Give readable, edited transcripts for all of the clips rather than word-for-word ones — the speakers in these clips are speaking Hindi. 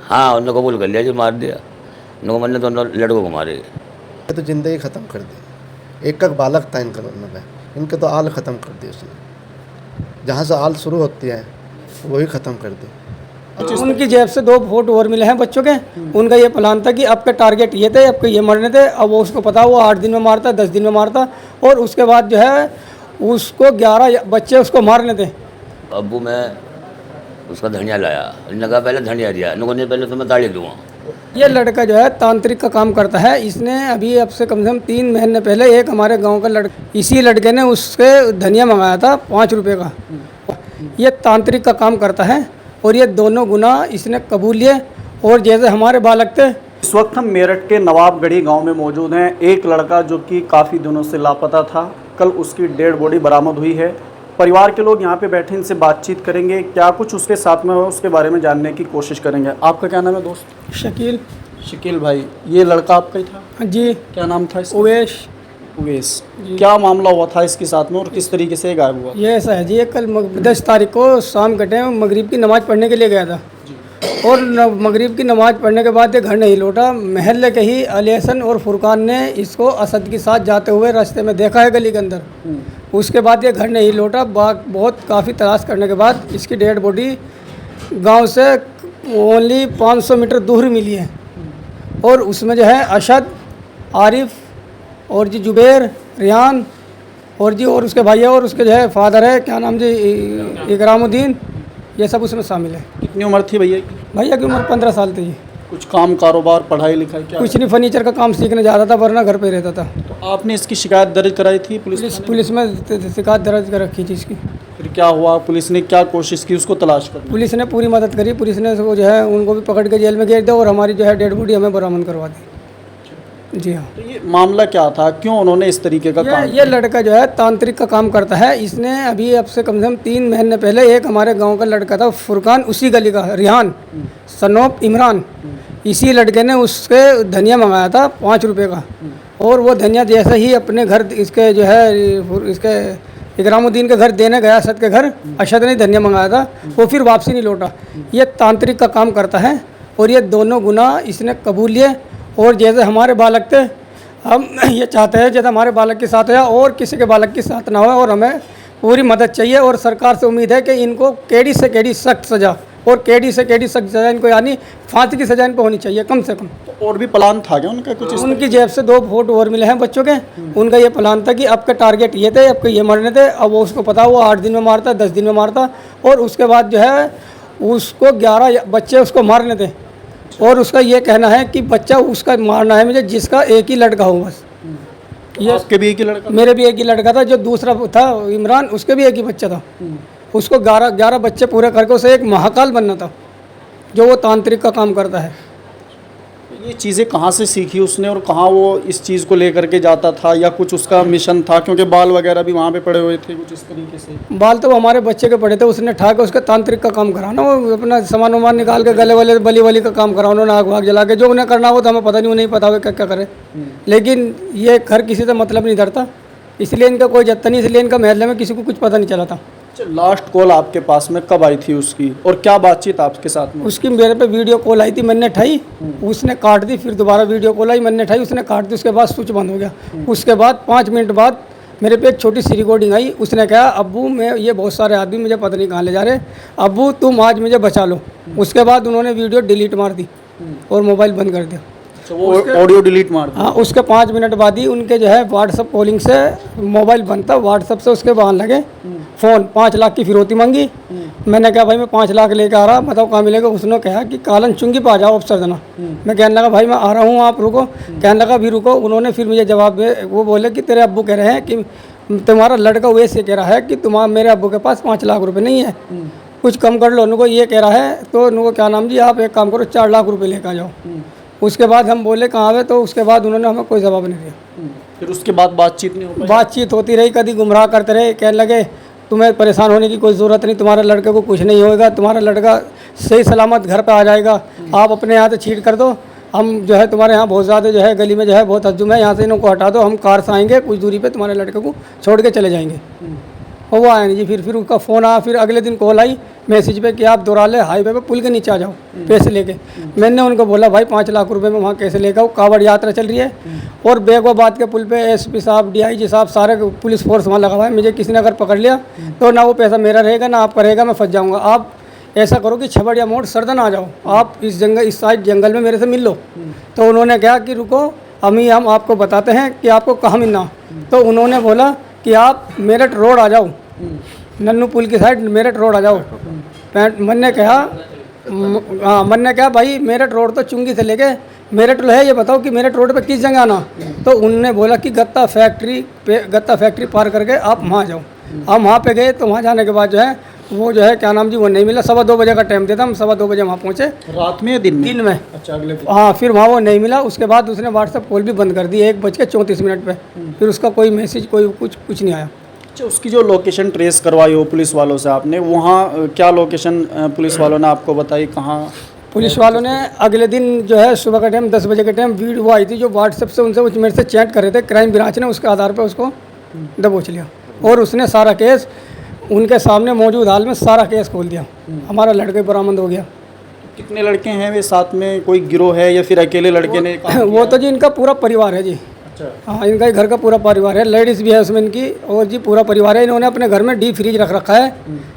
हाँ, उन्होंने कबूल कर लिया जी, मार दिया। उनको मैंने दोनों लड़कों को मारे। तो ज़िंदगी ख़त्म कर दी। एक बालक था इनका, मतलब इनके तो आल ख़त्म कर दी उसने। जहाँ से आल शुरू होती है वही ख़त्म कर दी। उनकी जेब से 2 फोटो और मिले हैं बच्चों के। उनका ये प्लान था कि आपके टारगेट ये थे, आपके ये मरने थे। अब वो उसको पता, वो 8 दिन में मारता, 10 दिन में मारता, और उसके बाद जो है उसको 11 बच्चे उसको मारने थे। अबू मैं उसका धनिया लाया, इन्होंने कहा पहले धनिया दिया, इनको नहीं पहले तो मैं दाढ़ी दूँगा। ये लड़का जो है तांत्रिक का काम करता है। इसने अभी अब से कम से कम 3 महीने पहले एक हमारे गांव का लड़का, इसी लड़के ने उससे धनिया मंगाया था 5 रुपये का। ये तांत्रिक का काम करता है और ये दोनों गुना इसने कबूल लिए। और जैसे हमारे बालक थे, इस वक्त हम मेरठ के नवाबगढ़ी गांव में मौजूद हैं। एक लड़का जो कि काफ़ी दिनों से लापता था, कल उसकी डेड बॉडी बरामद हुई है। परिवार के लोग यहाँ पे बैठे, इनसे बातचीत करेंगे, क्या कुछ उसके साथ में हो उसके बारे में जानने की कोशिश करेंगे। आपका क्या नाम है दोस्त? शकील। शकील भाई, ये लड़का आपका ही था? जी। क्या नाम था इसका? उवेश। उवेश। क्या मामला हुआ था इसके साथ में और किस तरीके से गायब हुआ? ये ऐसा है जी, ये कल 10 तारीख को शाम के टाइम मगरिब की नमाज़ पढ़ने के लिए गया था। और मगरिब की नमाज़ पढ़ने के बाद ये घर नहीं लौटा। महल्ले के ही अली हसन और फुरकान ने इसको असद के साथ जाते हुए रास्ते में देखा है गली के अंदर। उसके बाद ये घर नहीं लौटा। बहुत काफ़ी तलाश करने के बाद इसकी डेड बॉडी गांव से ओनली 500 मीटर दूर मिली है। और उसमें जो है अशद, आरिफ और जी जुबैर, रियान और जी और उसके भाई और उसके जो है फादर है, क्या नाम जी, इकरामुद्दीन, ये सब उसमें शामिल है। कितनी उम्र थी भैया की? भैया की उम्र 15 साल थी जी। कुछ काम कारोबार पढ़ाई लिखाई क्या? कुछ नहीं, फर्नीचर का काम सीखने जाता था, वरना घर पे रहता था। तो आपने इसकी शिकायत दर्ज कराई थी पुलिस में शिकायत दर्ज कर रखी थी इसकी। फिर क्या हुआ? पुलिस ने क्या कोशिश की उसको तलाश करने? पुलिस ने पूरी मदद करी। पुलिस ने वो जो है उनको भी पकड़ के जेल में घेर दिया और हमारी जो है डेड बॉडी हमें बरामद करवा दी। जी हाँ। तो ये मामला क्या था, क्यों उन्होंने इस तरीके का काम ये लड़का जो है तांत्रिक का काम करता है। इसने अभी अब से कम 3 महीने पहले एक हमारे गांव का लड़का था फुरकान, उसी गली का, रिहान सनोप इमरान, इसी लड़के ने उससे धनिया मंगाया था 5 रुपये का। और वो धनिया जैसे ही अपने घर इसके जो है इसके इकरामुद्दीन के घर देने गया, असद के घर, अशद ने धनिया मंगाया था, वो फिर वापसी नहीं लौटा। ये तांत्रिक का काम करता है और ये दोनों गुना इसने कबूल लिए। और जैसे हमारे बालक थे, हम ये चाहते हैं जैसे हमारे बालक के साथ है और किसी के बालक के साथ ना हो, और हमें पूरी मदद चाहिए। और सरकार से उम्मीद है कि इनको केडी से केडी सख्त सज़ा, और केडी से केडी सख्त सज़ा इनको, यानी फांसी की सज़ा इनको होनी चाहिए कम से कम। तो और भी प्लान था क्या उनका कुछ? उनकी जेब से 2 फोटो और मिले हैं बच्चों के। उनका ये प्लान था कि आपके टारगेट ये थे, आपके ये मरने थे। अब वो उसको पता, वो 8 दिन में मारता, 10 दिन में मारता, और उसके बाद जो है उसको 11 बच्चे उसको मारने थे। और उसका ये कहना है कि बच्चा उसका मारना है मुझे, जिसका एक ही लड़का हो बस। ये आपके भी एक ही लड़का? मेरे भी एक ही लड़का था। जो दूसरा था इमरान, उसके भी एक ही बच्चा था। उसको 11 बच्चे पूरे करके उसे एक महाकाल बनना था, जो वो तांत्रिक का काम करता है। ये चीज़ें कहाँ से सीखी उसने और कहाँ वो इस चीज़ को लेकर के जाता था, या कुछ उसका मिशन था? क्योंकि बाल वगैरह भी वहाँ पे पड़े हुए थे कुछ इस तरीके से। बाल तो वो हमारे बच्चे के पड़े थे, उसने ठा के उसका तांत्रिक का काम कराना, वो अपना सामान वामान निकाल के गले वाले बली वली का काम करा, उन्होंने आग वाग जला के, जो उन्हें करना हो तो हमें पता नहीं, उन्हें पता हो क्या क्या करे। लेकिन ये घर किसी से मतलब नहीं धरता, इसलिए इनका कोई जत्ता नहीं, इसलिए इनका महल्ले में किसी को कुछ पता नहीं चला था। लास्ट कॉल आपके पास में कब आई थी उसकी, और क्या बातचीत आपके साथ में? उसकी मेरे पे वीडियो कॉल आई थी, मैंने उठाई, उसने काट दी। फिर दोबारा वीडियो कॉल आई, मैंने उठाई, उसने काट दी। उसके बाद स्विच बंद हो गया। उसके बाद 5 मिनट बाद मेरे पे एक छोटी सी रिकॉर्डिंग आई। उसने कहा, अब्बू मैं, ये बहुत सारे आदमी मुझे पता नहीं कहाँ ले जा रहे, अब्बू तुम आज मुझे बचा लो। उसके बाद उन्होंने वीडियो डिलीट मार दी और मोबाइल बंद कर दिया। तो वो ऑडियो डिलीट मार दिया? हाँ, उसके 5 मिनट बाद ही उनके जो है व्हाट्सअप कॉलिंग से मोबाइल बंद था। व्हाट्सअप से उसके बहाने लगे फ़ोन, 5 लाख की फिरौती मांगी। मैंने कहा भाई मैं 5 लाख लेकर आ रहा, बताओ कहाँ मिलेगा। उसने कहा कि कालन चुंगी पा जाओ अफसर जना। मैं कहने लगा भाई मैं आ रहा हूँ, आप रुको। कहने लगा भी रुको। उन्होंने फिर मुझे जवाब में वो बोले कि तेरे अब्बू कह रहे हैं कि तुम्हारा लड़का वैसे कह रहा है कि तुम्हारा मेरे अब्बू के पास 5 लाख रुपये नहीं है, कुछ कम कर लो। उनको ये कह रहा है, तो उनको क्या नाम जी, आप एक काम करो 4 लाख रुपये लेकर आ जाओ। उसके बाद हम बोले कहाँ है, तो उसके बाद उन्होंने हमें कोई जवाब नहीं दिया। फिर उसके बाद बातचीत नहीं हो पाई? बातचीत होती रही, कभी गुमराह करते रहे, कहने लगे तुम्हें परेशान होने की कोई ज़रूरत नहीं, तुम्हारे लड़के को कुछ नहीं होएगा, तुम्हारा लड़का सही सलामत घर पे आ जाएगा, आप अपने यहाँ से छीट कर दो, हम जो है तुम्हारे यहाँ बहुत ज़्यादा जो है गली में जो है बहुत हजूम है, यहाँ से इनको हटा दो, हम कार से आएंगे, कुछ दूरी पे तुम्हारे लड़के को छोड़ के चले जाएंगे। और वो आया नहीं जी। फिर उसका फ़ोन आया, फिर अगले दिन कॉल आई मैसेज पे कि आप दोराले हाईवे पे पुल के नीचे आ जाओ पैसे लेके। मैंने उनको बोला भाई 5 लाख रुपए में वहाँ कैसे लेकर आऊँ, कांवड़ यात्रा चल रही है और बेगोबाद के पुल पे एसपी साहब, डीआईजी साहब, सारे पुलिस फोर्स वहाँ लगा हुआ है। मुझे किसी ने अगर पकड़ लिया तो ना वो पैसा मेरा रहेगा ना आपका रहेगा, मैं फंस जाऊँगा। आप ऐसा करो कि छबड़िया मोड़ सरदन आ जाओ, आप इस साइड जंगल में मेरे से मिल लो। तो उन्होंने कहा कि रुको हम आपको बताते हैं कि आपको कहाँ मिलना। तो उन्होंने बोला कि आप मेरठ रोड आ जाओ, नन्नू पुल की साइड मेरठ रोड आ जाओ। मन ने कहा भाई मेरठ रोड तो चुंगी से लेके मेरठ है, ये बताओ कि मेरठ रोड पे किस जगह आना। तो उन्होंने बोला कि गत्ता फैक्ट्री पार करके आप वहाँ जाओ। हम वहाँ पे गए तो वहाँ जाने के बाद जो है वो जो है क्या नाम जी वो नहीं मिला। 2:15 बजे का टाइम देता, हम 2:15 बजे वहाँ पहुँचे। रात में या दिन में? अच्छा, अगले दिन। हाँ, फिर वहाँ वो नहीं मिला। उसके बाद उसने व्हाट्सएप कॉल भी बंद कर दी 1:34 पे। फिर उसका कोई मैसेज कोई कुछ नहीं आया। अच्छा, उसकी जो लोकेशन ट्रेस करवाई हो पुलिस वालों से आपने, वहाँ क्या लोकेशन पुलिस वालों ने आपको बताई, कहाँ? पुलिस वालों ने अगले दिन जो है सुबह का टाइम 10 बजे के टाइम वीडियो आई थी जो व्हाट्सएप से उनसे मेरे से चैट कर रहे थे। क्राइम ब्रांच ने उसके आधार पर उसको दबोच लिया और उसने सारा केस उनके सामने मौजूद हाल में सारा केस खोल दिया। हमारा लड़के बरामद हो गया। कितने लड़के हैं वे साथ में, कोई गिरोह है या फिर अकेले लड़के ने काम किया? वो तो जी इनका पूरा परिवार है जी। अच्छा। हाँ, इनका ही घर का पूरा परिवार है, लेडीज़ भी है उसमें इनकी, और जी पूरा परिवार है। इन्होंने अपने घर में डीप फ्रीज रख रखा है,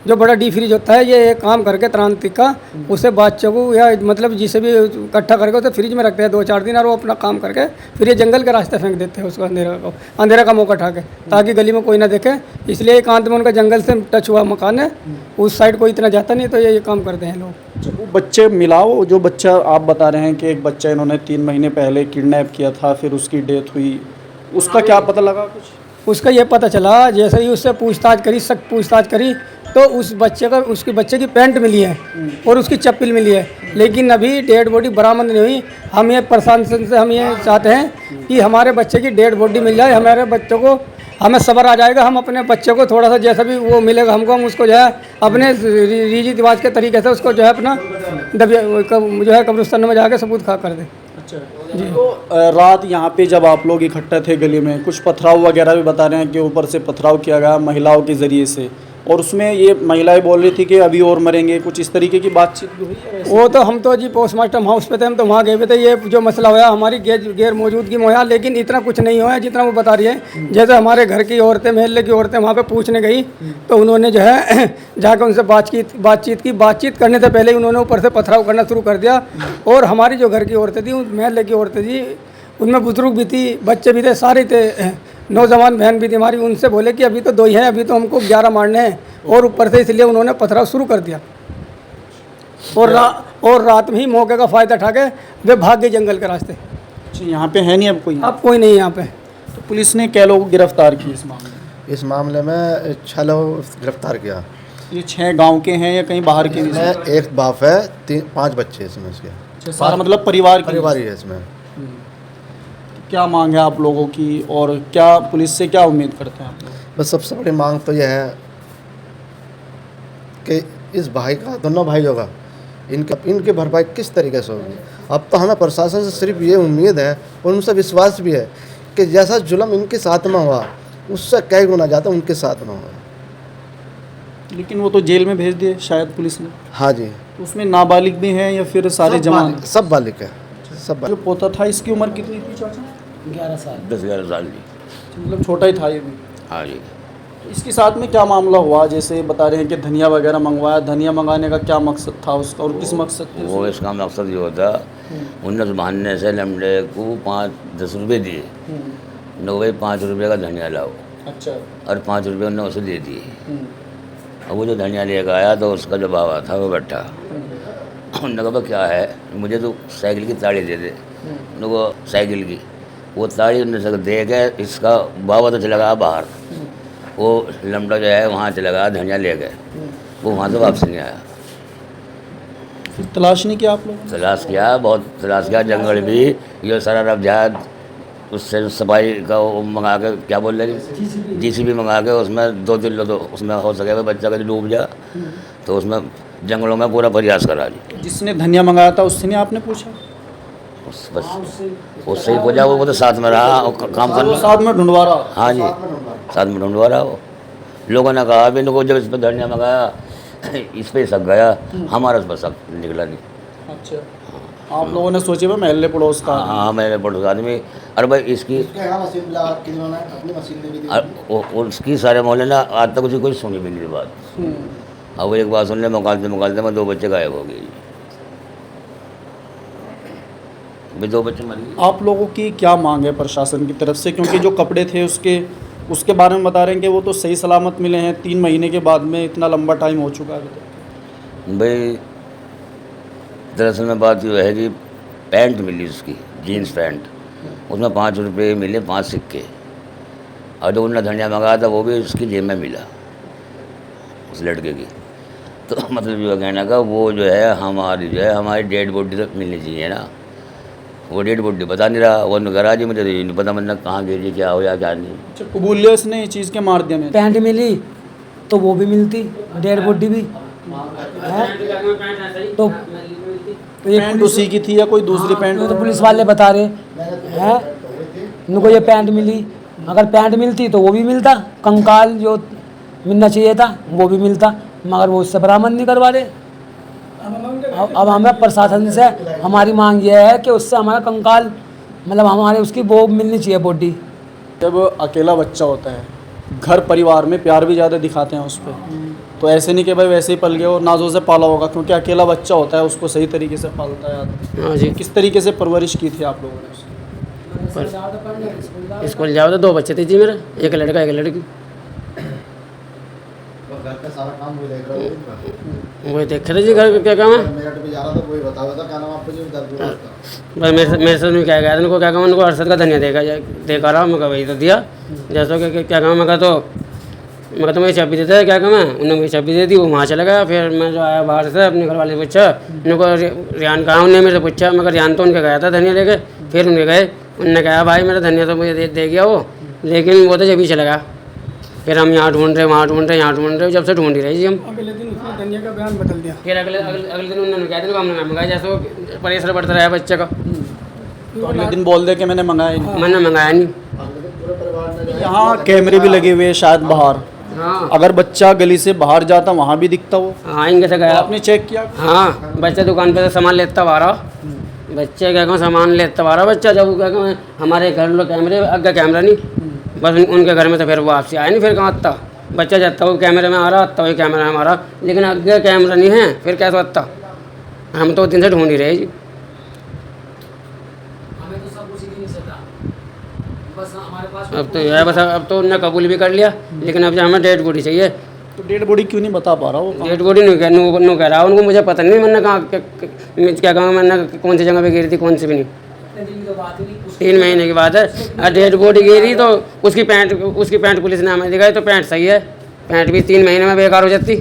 जो बड़ा डीप फ्रीज होता है। ये एक काम करके त्रांतिक का उसे बच्चों को या मतलब जिसे भी इकट्ठा करके उसे फ्रिज में रखते हैं 2-4 दिन, और वो अपना काम करके फिर ये जंगल के रास्ते फेंक देते हैं उसको, अंधेरा का मौका उठा के, ताकि गली में कोई ना देखे। इसलिए एकांत में उनका जंगल से टच हुआ मकान है, उस साइड कोई इतना जाता नहीं, तो ये काम करते हैं लोग। वो बच्चे मिलाओ, जो बच्चा आप बता रहे हैं कि एक बच्चा इन्होंने 3 महीने पहले किडनैप किया था, फिर उसकी डेथ हुई, उसका क्या पता लगा कुछ? उसका ये पता चला जैसे ही उससे पूछताछ करी तो उसके बच्चे की पैंट मिली है और उसकी चप्पल मिली है, लेकिन अभी डेड बॉडी बरामद नहीं हुई। हम ये प्रशासन से हम ये चाहते हैं कि हमारे बच्चे की डेड बॉडी मिल जाए, हमारे बच्चों को हमें सब्र आ जाएगा। हम अपने बच्चे को थोड़ा सा जैसा भी वो मिलेगा हमको, हम उसको जो है अपने रीति रिवाज के तरीके से उसको जो है अपना जो है कब्रिस्तान में जाके सबूत खा कर दें। अच्छा जी। तो रात यहाँ पे जब आप लोग इकट्ठे थे गली में, कुछ पथराव वगैरह भी बता रहे हैं कि ऊपर से पथराव किया गया महिलाओं के ज़रिए से, और उसमें ये महिलाएं बोल रही थी कि अभी और मरेंगे, कुछ इस तरीके की बातचीत भी हुई है? वो तो हम तो जी पोस्टमार्टम हाउस पे थे, हम तो वहाँ गए हुए थे। ये जो मसला हुआ हमारी गैर मौजूदगी में हुआ, लेकिन इतना कुछ नहीं हुआ जितना वो बता रही है। जैसे हमारे घर की औरतें, मोहल्ले की औरतें वहाँ पे पूछने गई तो उन्होंने जो है जाकर उनसे बातचीत करने से पहले ही उन्होंने ऊपर से पथराव करना शुरू कर दिया। और हमारी जो घर की औरतें थी, उन मोहल्ले की औरतें थी, उनमें बुजुर्ग भी थी, बच्चे भी थे, सारे थे, नौजवान बहन भी थी हमारी। उनसे बोले कि अभी तो 2 ही हैं, अभी तो हमको 11 मारने हैं, और ऊपर से इसलिए उन्होंने पथराव शुरू कर दिया। और रात में ही मौके का फ़ायदा उठा के वे भाग गए जंगल के रास्ते। अच्छा, यहाँ पे है नहीं अब कोई? अब कोई नहीं है यहाँ पे। तो पुलिस ने क्या लोग गिरफ्तार किए इस मामले में? इस मामले में 6 लोग गिरफ्तार किया। ये 6 गांव के हैं या कहीं बाहर के? इसमें एक बाप है, 5 बच्चे इसमें इसके। अच्छा, सारा मतलब परिवार ही है इसमें। क्या मांग है आप लोगों की, और क्या पुलिस से क्या उम्मीद करते हैं आप लोग? बस सबसे बड़ी मांग तो यह है कि इस भाई का, दोनों भाइयों का, इनकी भरपाई किस तरीके से होगी। अब तो हमें प्रशासन से सिर्फ ये उम्मीद है और उनसे विश्वास भी है कि जैसा जुल्म इनके साथ में हुआ उससे कई गुना ज़्यादा उनके साथ में हुआ। लेकिन वो तो जेल में भेज दिए शायद पुलिस ने। हाँ जी। तो उसमें नाबालिग भी हैं या फिर सारे जवान? सब बालिग है, सब बालिग। जो पोता था इसकी उम्र कितनी थी चाचा? 10-11 साल की। मतलब छोटा ही था ये भी। हाँ जी। इसके साथ में क्या मामला हुआ? जैसे बता रहे हैं कि धनिया वगैरह मंगवाया, धनिया मंगाने का क्या मकसद था उसका, और किस मकसद से? वो इसका मकसद ये होता, 19 बहाने से लमडे को 5-10 रुपये दिए, 5 रुपये का धनिया लाओ। अच्छा। और 5 रुपये उन्होंने उसे दे दिए। अब वो जो धनिया लेकर आया तो उसका जो बाबा था वो बैठा, उन्होंने कहा क्या है, मुझे तो साइकिल की ताड़ी दे दे। उनको साइकिल की वो ताड़ी उन्होंने दे के, इसका बाबा तो चला गया बाहर, वो लमडा जो है वहाँ चला गया धनिया ले गए, वो वहाँ से वापस नहीं आया। फिर तलाश नहीं किया आप लोग? तलाश किया, बहुत तलाश किया, जंगल भी, ये सारा रफ्जात, उससे सफाई का वो मंगा के, क्या बोल रहे, जीसीबी मंगा के, उसमें 2-3 लोग तो उसमें हो सके बच्चा का डूब जा, तो उसमें जंगलों में पूरा प्रयास करा ली। जिसने धनिया मंगाया था उससे नहीं आपने पूछा? बस उससे ही पूछा, वो तो साथ में रहा काम करना, साथ में ढूंढवा रहा। हाँ जी, साथ में ढूंढवा रहा वो। लोगों ने कहा अभी इनको जब इस पर धनिया मंगाया इस पे शक गया, हमारा इस पर शक निकला नहीं। अच्छा, आप लोगों ने सोचे मैं महल्ले पड़ोस का हाँ मेरे पड़ोस आदमी, अरे भाई इसकी उसकी सारे मोहल्ले ना आज तक उसकी कोई सुनी भी नहीं बात। अब वो एक बात सुन ले, मुकालते में 2 बच्चे गायब हो गए, भी 2 बच्चे मर गए। आप लोगों की क्या मांग है प्रशासन की तरफ से, क्योंकि जो कपड़े थे उसके बारे में बता रहे हैं कि वो तो सही सलामत मिले हैं, 3 महीने के बाद में, इतना लंबा टाइम हो चुका है अभी तक। भाई दरअसल में बात ये है कि पैंट मिली उसकी, जीन्स पैंट, उसमें 5 रुपये मिले, 5 सिक्के, और जो उन्होंने धनिया मंगाया था वो भी उसकी जेब में मिला, उस लड़के की। तो मतलब ये कहना का वो जो है हमारी डेड बॉडी तक मिलनी चाहिए ना, वो डेड बॉडी बता नहीं रहा, वो करा जी मुझे तो ये नहीं पता मतलब कहाँ गिरी, क्या हो या क्या नहीं। अच्छा, कबूल लिया इसने ये चीज़ के मार दिया मैंने। पैंट मिली तो वो भी मिलती, डेड बॉडी भी है, तो पैंट उसी की थी या कोई दूसरी पैंट? तो पुलिस वाले बता रहे हैं उनको ये पैंट मिली, अगर पैंट मिलती तो वो भी मिलता, कंकाल जो मिलना चाहिए था वो भी मिलता, मगर वो उससे बरामद नहीं करवा रहे। अब हमें प्रशासन से हमारी मांग ये है कि उससे हमारा कंकाल मतलब हमारे उसकी वो मिलनी चाहिए बॉडी। जब अकेला बच्चा होता है, घर परिवार में प्यार भी ज़्यादा दिखाते हैं उस पर, तो ऐसे नहीं कि भाई वैसे ही पल गया और नाजों से पाला होगा, क्योंकि अकेला बच्चा होता है उसको सही तरीके से पालता है आदमी। हाँ जी, किस तरीके से परवरिश की थी आप लोगों ने उसकी? स्कूल जाओ तो 2 बच्चे थे जी मेरे, एक लड़का एक लड़की। घर का सारा काम वो देख रहा है, वही देख रहे जी घर का क्या काम है। मेरठ पे जा रहा था, वही बता रहा था क्या नाम आपको जी दर्द भाई मेरे से क्या गया था, उनको क्या काम, उनको अरसद का धनिया देखा रहा, मैं वही तो दिया। जैसा कि क्या काम, मैं तो मुझे चाबी देता है, क्या काम है, उन्होंने मुझे चाबी दे दी, वो वहाँ चला गया। फिर मैं जो आया बाहर से अपने घर वाले से पूछा, उनको रियान कहा, उन्होंने मेरे से पूछा, मगर रियान तो उनके गया था धनिया लेके। फिर उनके गए, उनने कहा भाई मेरा धनिया तो मुझे दे गया वो, लेकिन वो तो जब ही चला गया। फिर हम यहाँ ढूंढ रहे, वहाँ ढूंढ रहे, यहाँ ढूंढ रहे, जब से ढूंढ ही रहे जी हम। अगले दिन उसने धनिया का बयान बदल दिया। फिर अगले दिन उन्होंने कहा था हमने मंगाया, जैसे वो परेशान बढ़ता रहा बच्चे का, तो अगले दिन बोल दे कि मैंने मंगाया ही नहीं। मैंने मंगाया नहीं। यहाँ कैमरे भी लगे हुए हैं शायद बाहर, हाँ अगर बच्चा गली से बाहर जाता वहाँ भी दिखता वो, हाँ, इनके से गया। आपने चेक किया? हाँ, बच्चा दुकान पे से सामान लेता आ रहा, बच्चे क्या कहूँ सामान लेता आ रहा बच्चा, जब क्या कहूँ हमारे घर लोग कैमरे, अग्गा कैमरा नहीं, बस उनके घर में तो फिर वो आपसे आया नहीं। फिर कहाँ आता बच्चा, जाता वो कैमरे में आ रहा, आता वही कैमरा में हमारा, लेकिन अग्गे कैमरा नहीं है, फिर कैसे आता। हम तो दिन से ढूंढ ही रहे जी। अब तो यह बस, अब तो उन्होंने कबूल भी कर लिया, लेकिन अब हमें डेड बॉडी चाहिए। तो डेड बॉडी क्यों नहीं बता पा रहा वो? डेड बॉडी नहीं कह रहा उनको, मुझे पता नहीं मैंने कहाँ क्या कहूँ, मैंने कौन सी जगह पे गिरी थी, कौन सी भी नहीं। 3 महीने की बात है, डेड बॉडी गिरी तो उसकी पैंट पुलिस ने हमें दिखाई, तो पैंट सही है, पैंट भी 3 महीने में बेकार हो जाती,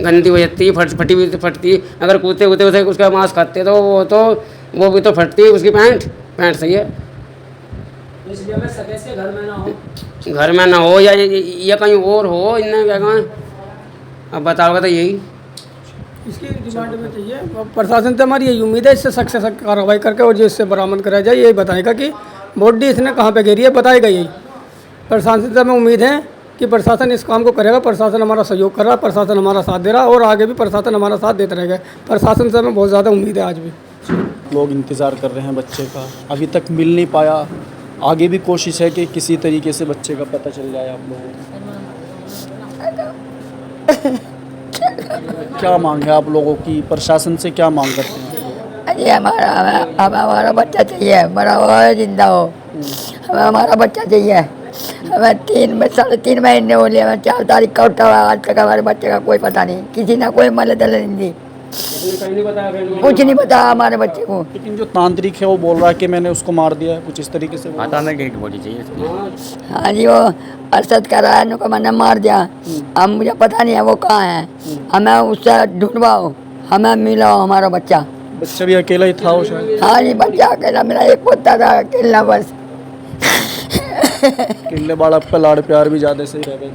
गंदी हो जाती, फटी हुई फटती। अगर कूदते कूदते उसे उसका मांस खाते तो वो भी तो फटती, उसकी पैंट सही है। इसलिए मैं सके से घर में ना हो या कहीं और हो, इन्हें क्या कहें, अब बताओगे तो यही इसकी डिमांड में चाहिए। अब प्रशासन से हमारी यही उम्मीद है, इससे सख्त से सख्त कार्रवाई करके और जो इससे बरामद कराया जाए, यही बताएगा कि बॉडी इसने कहाँ पे गिरी है, बताएगा यही। प्रशासन से हमें उम्मीद है कि प्रशासन इस काम को करेगा, प्रशासन हमारा सहयोग कर रहा है, प्रशासन हमारा साथ दे रहा है और आगे भी प्रशासन हमारा साथ देते रहेगा। प्रशासन से हमें बहुत ज़्यादा उम्मीद है आज भी। लोग इंतज़ार कर रहे हैं बच्चे का, अभी तक मिल नहीं पाया, आगे भी कोशिश है कि किसी तरीके से बच्चे का पता चल जाए आप लोगों को। क्या मांग है आप लोगों की, प्रशासन से क्या मांग करते हैं? अरे हमारा बच्चा चाहिए, बड़ा हो जिंदा हो, हमें हमारा बच्चा चाहिए। हमें 3.5 महीने हो लिए, हमें 4 तारीख का उठा हुआ, आज तक हमारे बच्चे का कोई पता नहीं, किसी ने कोई मदद नहीं दी, कुछ नहीं पता हमारे बच्चे को। लेकिन जो तांत्रिक है वो बोल रहा है कि मैंने उसको मार दिया है, कुछ इस तरीके से। पता नहीं डेड बॉडी चाहिए। हाँ जी, वो अरसद कर रहा है, उनको मैंने मार दिया, अब मुझे पता नहीं है वो कहाँ है, हमें उससे ढूंढवाओ, हमें मिलाओ हमारा बच्चा। बच्चा भी अकेला ही था वो शायद? हाँ जी, बच्चा अकेला, मेरा एक पोता था अकेला बस। किले बाड़क पे लाड़ प्यार भी ज़्यादा सही रह गए।